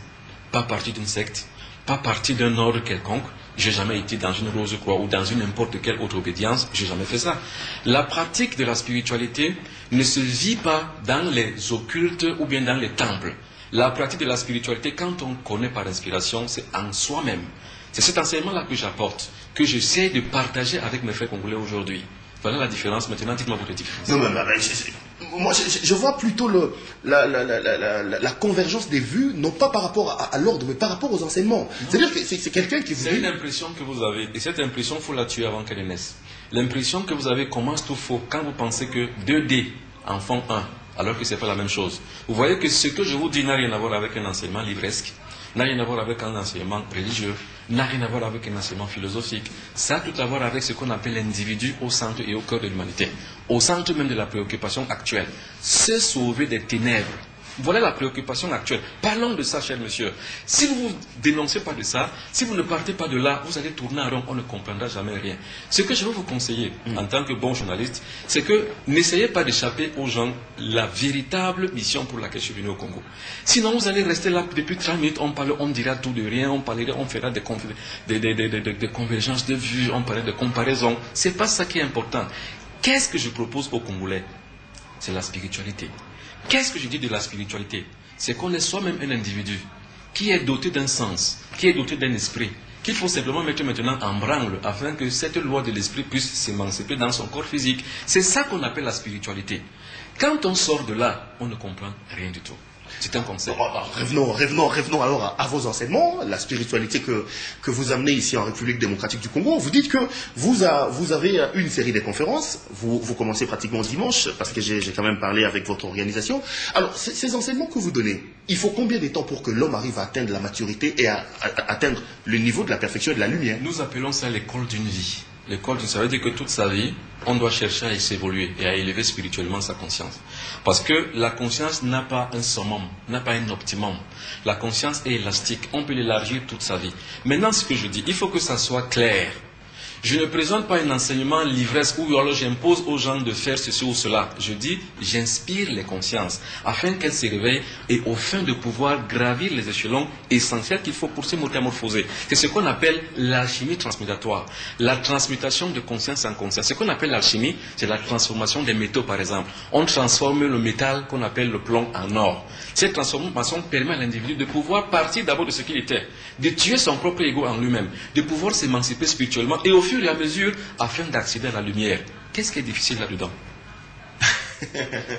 pas partie d'une secte, pas partie d'un ordre quelconque. J'ai jamais été dans une Rose-Croix ou dans une n'importe quelle autre obédience. J'ai jamais fait ça. La pratique de la spiritualité ne se vit pas dans les occultes ou bien dans les temples. La pratique de la spiritualité, quand on connaît par inspiration, c'est en soi-même. C'est cet enseignement-là que j'apporte, que j'essaie de partager avec mes frères congolais aujourd'hui. Voilà la différence. Maintenant, dites-moi votre différence. Non, moi, je vois plutôt la convergence des vues, non pas par rapport à l'ordre, mais par rapport aux enseignements. C'est-à-dire que c'est quelqu'un qui vous dit... C'est une impression que vous avez, et cette impression, il faut la tuer avant qu'elle naisse. L'impression que vous avez commence tout faux quand vous pensez que 2D en font 1, alors que ce n'est pas la même chose. Vous voyez que ce que je vous dis n'a rien à voir avec un enseignement livresque, n'a rien à voir avec un enseignement religieux, n'a rien à voir avec un enseignement philosophique. Ça a tout à voir avec ce qu'on appelle l'individu au centre et au cœur de l'humanité. Au centre même de la préoccupation actuelle. Se sauver des ténèbres. Voilà la préoccupation actuelle. Parlons de ça, cher monsieur. Si vous ne vous dénoncez pas de ça, si vous ne partez pas de là, vous allez tourner en rond, on ne comprendra jamais rien. Ce que je veux vous conseiller, en tant que bon journaliste, c'est que n'essayez pas d'échapper aux gens la véritable mission pour laquelle je suis venu au Congo. Sinon, vous allez rester là depuis 30 minutes, on dira tout de rien, on fera des convergences de vues, on parlera de comparaisons. Ce n'est pas ça qui est important. Qu'est-ce que je propose aux Congolais? C'est la spiritualité. Qu'est-ce que je dis de la spiritualité? C'est qu'on est soi-même un individu qui est doté d'un sens, qui est doté d'un esprit, qu'il faut simplement mettre maintenant en branle afin que cette loi de l'esprit puisse s'émanciper dans son corps physique. C'est ça qu'on appelle la spiritualité. Quand on sort de là, on ne comprend rien du tout. C'est un concept. Revenons alors à vos enseignements, la spiritualité que vous amenez ici en République démocratique du Congo. Vous dites que vous avez une série de conférences, vous commencez pratiquement dimanche, parce que j'ai quand même parlé avec votre organisation. Alors, ces enseignements que vous donnez, il faut combien de temps pour que l'homme arrive à atteindre la maturité et à atteindre le niveau de la perfection et de la lumière? Nous appelons ça l'école d'une vie. L'école, ça veut dire que toute sa vie, on doit chercher à s'évoluer et à élever spirituellement sa conscience. Parce que la conscience n'a pas un summum, n'a pas un optimum. La conscience est élastique, on peut l'élargir toute sa vie. Maintenant, ce que je dis, il faut que ça soit clair. Je ne présente pas un enseignement l'ivresse où alors j'impose aux gens de faire ceci ou cela. Je dis, j'inspire les consciences afin qu'elles se réveillent et au fin de pouvoir gravir les échelons essentiels qu'il faut pour se métamorphoser. C'est ce qu'on appelle l'alchimie transmutatoire. La transmutation de conscience en conscience. Ce qu'on appelle l'alchimie, c'est la transformation des métaux par exemple. On transforme le métal qu'on appelle le plomb en or. Cette transformation permet à l'individu de pouvoir partir d'abord de ce qu'il était, de tuer son propre ego en lui-même, de pouvoir s'émanciper spirituellement et au fur et à mesure afin d'accéder à la lumière. Qu'est-ce qui est difficile là-dedans?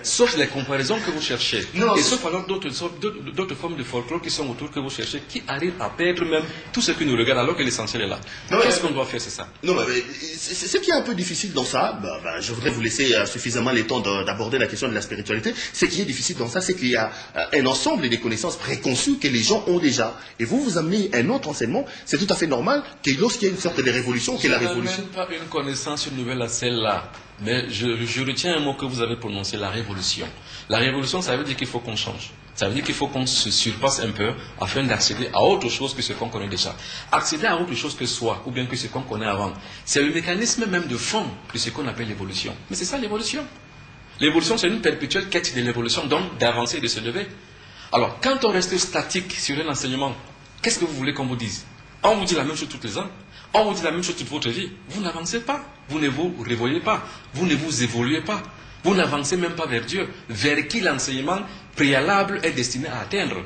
Sauf les comparaisons que vous cherchez. Non, et sauf alors d'autres formes de folklore qui sont autour que vous cherchez, qui arrivent à perdre même tout ce qui nous regarde alors que l'essentiel est là. Qu'est-ce qu'on doit faire, c'est ça? Non, mais ce qui est un peu difficile dans ça, je voudrais vous laisser suffisamment le temps d'aborder la question de la spiritualité. Ce qui est difficile dans ça, c'est qu'il y a un ensemble des connaissances préconçues que les gens ont déjà. Et vous amenez un autre enseignement, c'est tout à fait normal que lorsqu'il y a une sorte de révolution, que la révolution... Je n'ai même pas une connaissance nouvelle à celle-là. Mais je retiens un mot que vous avez prononcé, la révolution. La révolution, ça veut dire qu'il faut qu'on change. Ça veut dire qu'il faut qu'on se surpasse un peu afin d'accéder à autre chose que ce qu'on connaît déjà. Accéder à autre chose que soi, ou bien que ce qu'on connaît avant. C'est le mécanisme même de fond de ce qu'on appelle l'évolution. Mais c'est ça l'évolution. L'évolution, c'est une perpétuelle quête de l'évolution, donc d'avancer et de se lever. Alors, quand on reste statique sur un enseignement, qu'est-ce que vous voulez qu'on vous dise? On vous dit la même chose toutes les ans. On vous dit la même chose toute votre vie. Vous n'avancez pas. Vous ne vous réveillez pas. Vous ne vous évoluez pas. Vous n'avancez même pas vers Dieu. Vers qui l'enseignement préalable est destiné à atteindre.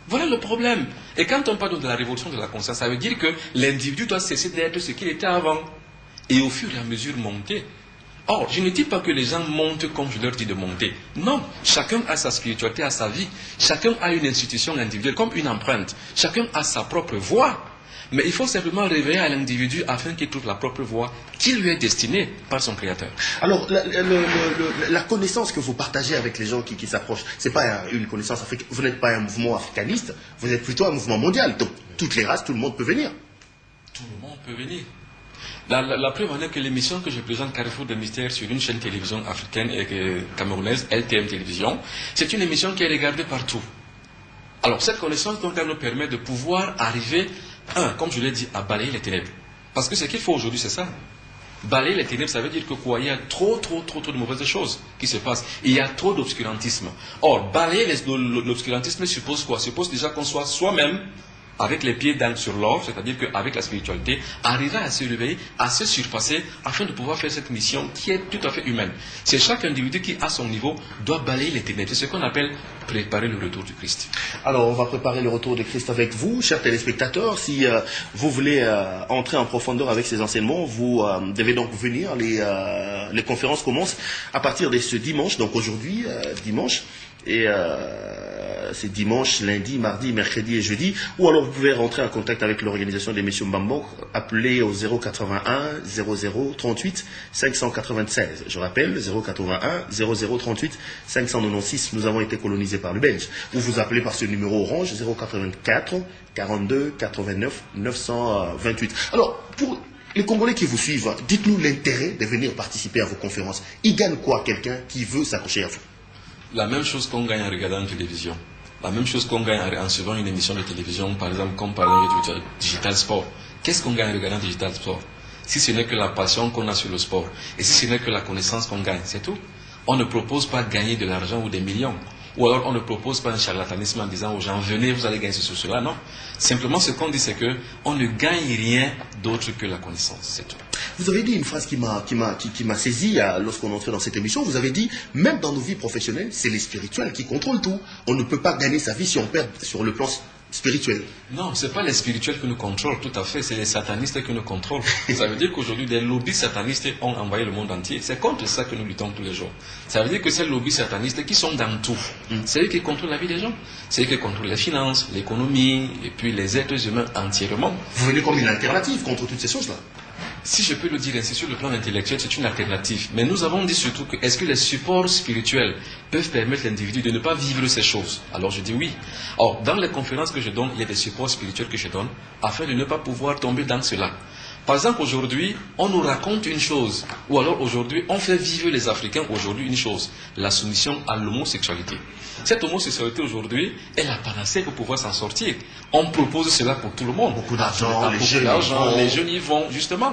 Voilà le problème. Et quand on parle de la révolution de la conscience, ça veut dire que l'individu doit cesser d'être ce qu'il était avant. Et au fur et à mesure monter. Or, je ne dis pas que les gens montent comme je leur dis de monter. Non, chacun a sa spiritualité, a sa vie. Chacun a une institution individuelle comme une empreinte. Chacun a sa propre voie. Mais il faut simplement réveiller à l'individu afin qu'il trouve la propre voie qui lui est destinée par son Créateur. Alors, la connaissance que vous partagez avec les gens qui s'approchent, ce n'est pas une connaissance africaine. Vous n'êtes pas un mouvement africaniste, vous êtes plutôt un mouvement mondial. Donc, toutes les races, tout le monde peut venir. Tout le monde peut venir. La preuve en est que l'émission que je présente, Carrefour de Mystère, sur une chaîne télévision africaine et camerounaise, LTM Télévision, c'est une émission qui est regardée partout. Alors, cette connaissance, donc, elle nous permet de pouvoir arriver, comme je l'ai dit, à balayer les ténèbres. Parce que ce qu'il faut aujourd'hui, c'est ça. Balayer les ténèbres, ça veut dire que quoi? Il y a trop de mauvaises choses qui se passent. Il y a trop d'obscurantisme. Or, balayer l'obscurantisme suppose quoi? Suppose déjà qu'on soit soi-même avec les pieds sur l'or, c'est-à-dire qu'avec la spiritualité, arriver à se réveiller, à se surpasser, afin de pouvoir faire cette mission qui est tout à fait humaine. C'est chaque individu qui, à son niveau, doit balayer les ténèbres. C'est ce qu'on appelle préparer le retour du Christ. Alors, on va préparer le retour du Christ avec vous, chers téléspectateurs. Si vous voulez entrer en profondeur avec ces enseignements, vous devez donc venir. Les conférences commencent à partir de ce dimanche, donc aujourd'hui, dimanche. Et c'est dimanche, lundi, mardi, mercredi et jeudi. Ou alors vous pouvez rentrer en contact avec l'organisation des Messieurs Mbambo, appelez au 081 00 38 596. Je rappelle, 081 00 38 596. Nous avons été colonisés par le Belge. Ou vous appelez par ce numéro orange, 084 42 89 928. Alors, pour les Congolais qui vous suivent, dites-nous l'intérêt de venir participer à vos conférences. Il gagne quoi quelqu'un qui veut s'accrocher à vous? La même chose qu'on gagne en regardant la télévision. La même chose qu'on gagne en suivant une émission de télévision, par exemple, comme par exemple Digital Sport. Qu'est-ce qu'on gagne en regardant Digital Sport? Si ce n'est que la passion qu'on a sur le sport, et si ce n'est que la connaissance qu'on gagne, c'est tout. On ne propose pas de gagner de l'argent ou des millions. Ou alors on ne propose pas un charlatanisme en disant aux gens, venez, vous allez gagner ce sur cela. Non. Simplement, ce qu'on dit, c'est qu'on ne gagne rien d'autre que la connaissance. C'est tout. Vous avez dit une phrase qui m'a saisi lorsqu'on entrait dans cette émission. Vous avez dit, même dans nos vies professionnelles, c'est les spirituels qui contrôlent tout. On ne peut pas gagner sa vie si on perd sur le plan spirituel. Non, ce n'est pas les spirituels qui nous contrôlent, tout à fait, c'est les satanistes qui nous contrôlent. Ça veut dire qu'aujourd'hui, des lobbies satanistes ont envahi le monde entier. C'est contre ça que nous luttons tous les jours. Ça veut dire que ces lobbies satanistes qui sont dans tout, c'est eux qui contrôlent la vie des gens. C'est eux qui contrôlent les finances, l'économie, et puis les êtres humains entièrement. Vous venez comme une alternative contre toutes ces choses-là. Si je peux le dire ainsi, sur le plan intellectuel, c'est une alternative. Mais nous avons dit surtout que est-ce que les supports spirituels peuvent permettre l'individu de ne pas vivre ces choses? Alors je dis oui. Or, dans les conférences que je donne, il y a des supports spirituels que je donne afin de ne pas pouvoir tomber dans cela. Par exemple, aujourd'hui, on nous raconte une chose, ou alors aujourd'hui, on fait vivre les Africains aujourd'hui une chose, la soumission à l'homosexualité. Cette homosexualité aujourd'hui est la panacée pour pouvoir s'en sortir. On propose cela pour tout le monde. Beaucoup d'argent, les jeunes y vont, justement.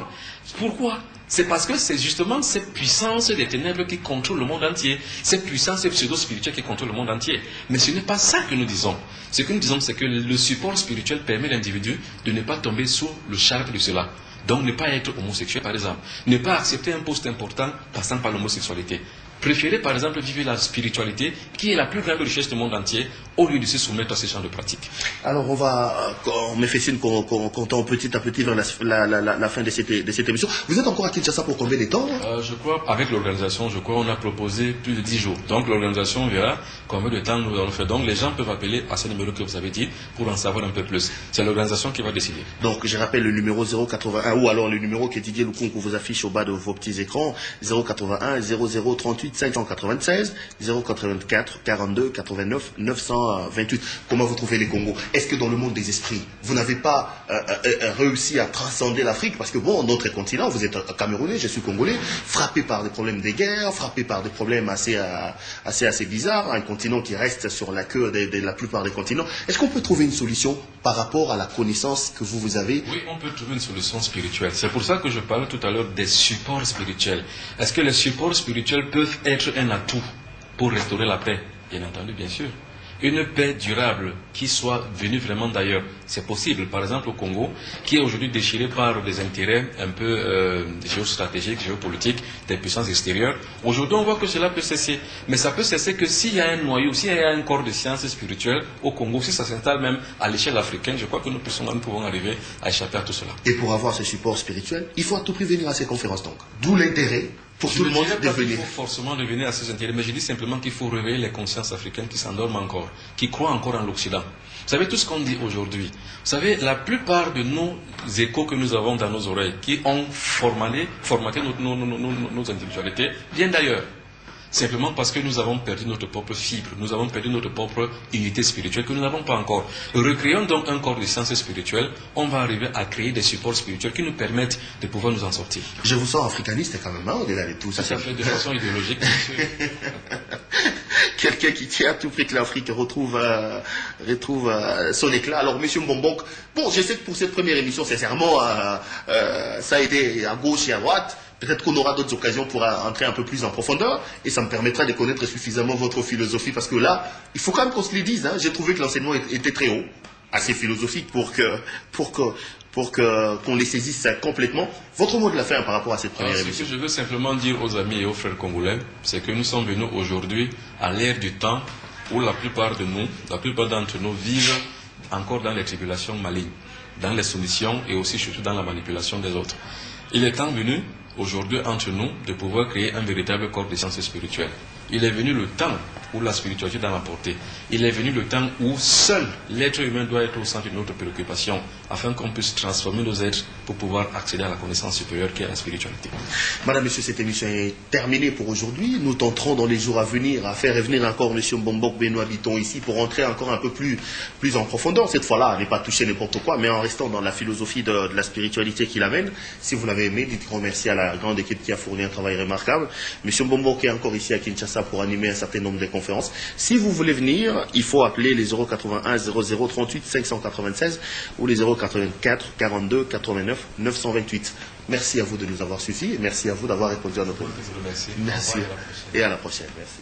Pourquoi? C'est parce que c'est justement cette puissance des ténèbres qui contrôle le monde entier, cette puissance pseudo-spirituelle qui contrôle le monde entier. Mais ce n'est pas ça que nous disons. Ce que nous disons, c'est que le support spirituel permet à l'individu de ne pas tomber sous le charme de cela. Donc ne pas être homosexuel, par exemple. Ne pas accepter un poste important passant par l'homosexualité. Préférer, par exemple, vivre la spiritualité, qui est la plus grande richesse du monde entier, au lieu de se soumettre à ce genre de pratiques. Alors, on me fait signe qu'on tend petit à petit vers la fin de cette émission. Vous êtes encore à Kinshasa pour combien de temps? Je crois, avec l'organisation, on a proposé plus de 10 jours. Donc, l'organisation verra combien de temps nous allons faire. Donc, les gens peuvent appeler à ce numéro que vous avez dit pour en savoir un peu plus. C'est l'organisation qui va décider. Donc, je rappelle le numéro 081, ou alors le numéro que Didier Lukunku vous affiche au bas de vos petits écrans, 081 00 38 596, 084 42 89 928. Comment vous trouvez les Congos? Est-ce que dans le monde des esprits, vous n'avez pas réussi à transcender l'Afrique? Parce que bon, notre continent, vous êtes Camerounais, je suis Congolais, frappé par des problèmes de guerre, frappé par des problèmes assez bizarres, un continent qui reste sur la queue de la plupart des continents. Est-ce qu'on peut trouver une solution par rapport à la connaissance que vous avez? Oui, on peut trouver une solution spirituelle. C'est pour ça que je parlais tout à l'heure des supports spirituels. Est-ce que les supports spirituels peuvent être un atout pour restaurer la paix? Bien entendu, bien sûr. Une paix durable qui soit venue vraiment d'ailleurs, c'est possible. Par exemple au Congo, qui est aujourd'hui déchiré par des intérêts un peu géostratégiques, géopolitiques, des puissances extérieures. Aujourd'hui, on voit que cela peut cesser. Mais ça peut cesser que s'il y a un noyau, s'il y a un corps de sciences spirituelles au Congo, si ça s'installe même à l'échelle africaine, je crois que nous pouvons arriver à échapper à tout cela. Et pour avoir ce support spirituel, il faut à tout prix venir à ces conférences donc. D'où l'intérêt pour tout le monde de venir. Il faut forcément revenir à ces intérêts, mais je dis simplement qu'il faut réveiller les consciences africaines qui s'endorment encore, qui croient encore en l'Occident. Vous savez, tout ce qu'on dit aujourd'hui, vous savez, la plupart de nos échos que nous avons dans nos oreilles, qui ont formaté nos individualités, viennent d'ailleurs. Simplement parce que nous avons perdu notre propre fibre, nous avons perdu notre propre unité spirituelle que nous n'avons pas encore. Recréons donc un corps de sciences spirituelles, on va arriver à créer des supports spirituels qui nous permettent de pouvoir nous en sortir. Je vous sens africaniste quand même, hein, au-delà de tout ça. Ça fait de façon idéologique, bien sûr. Quelqu'un qui tient à tout prix que l'Afrique retrouve son éclat. Alors, monsieur Mbombok, bon, je sais que pour cette première émission, sincèrement, ça a été à gauche et à droite. Peut-être qu'on aura d'autres occasions pour entrer un peu plus en profondeur et ça me permettra de connaître suffisamment votre philosophie parce que là, il faut quand même qu'on se le dise, hein, j'ai trouvé que l'enseignement était très haut, assez philosophique pour qu'on les saisisse complètement. Votre mot de la fin par rapport à cette première émission? Ce que je veux simplement dire aux amis et aux frères congolais, c'est que nous sommes venus aujourd'hui à l'ère du temps où la plupart d'entre nous vivent encore dans les tribulations malignes, dans les soumissions et aussi surtout dans la manipulation des autres. Il est temps venu aujourd'hui entre nous de pouvoir créer un véritable corps de sciences spirituelles. Il est venu le temps où la spiritualité doit l'emporter. Il est venu le temps où seul l'être humain doit être au centre de notre préoccupation afin qu'on puisse transformer nos êtres pour pouvoir accéder à la connaissance supérieure qui est la spiritualité. Madame, monsieur, cette émission est terminée pour aujourd'hui. Nous tenterons dans les jours à venir à faire revenir encore monsieur Mbombok Benoît Biton ici pour entrer encore un peu plus en profondeur. Cette fois-là, à ne pas toucher n'importe quoi, mais en restant dans la philosophie de la spiritualité qu'il amène. Si vous l'avez aimé, dites grand merci à la grande équipe qui a fourni un travail remarquable. Monsieur Mbombok est encore ici à Kinshasa pour animer un certain nombre de conférences. Si vous voulez venir, il faut appeler les 081 00 38 596 ou les 084 42 89 928. Merci à vous de nous avoir suivis et merci à vous d'avoir répondu à notre question. Merci. Merci. Et à la prochaine. Merci.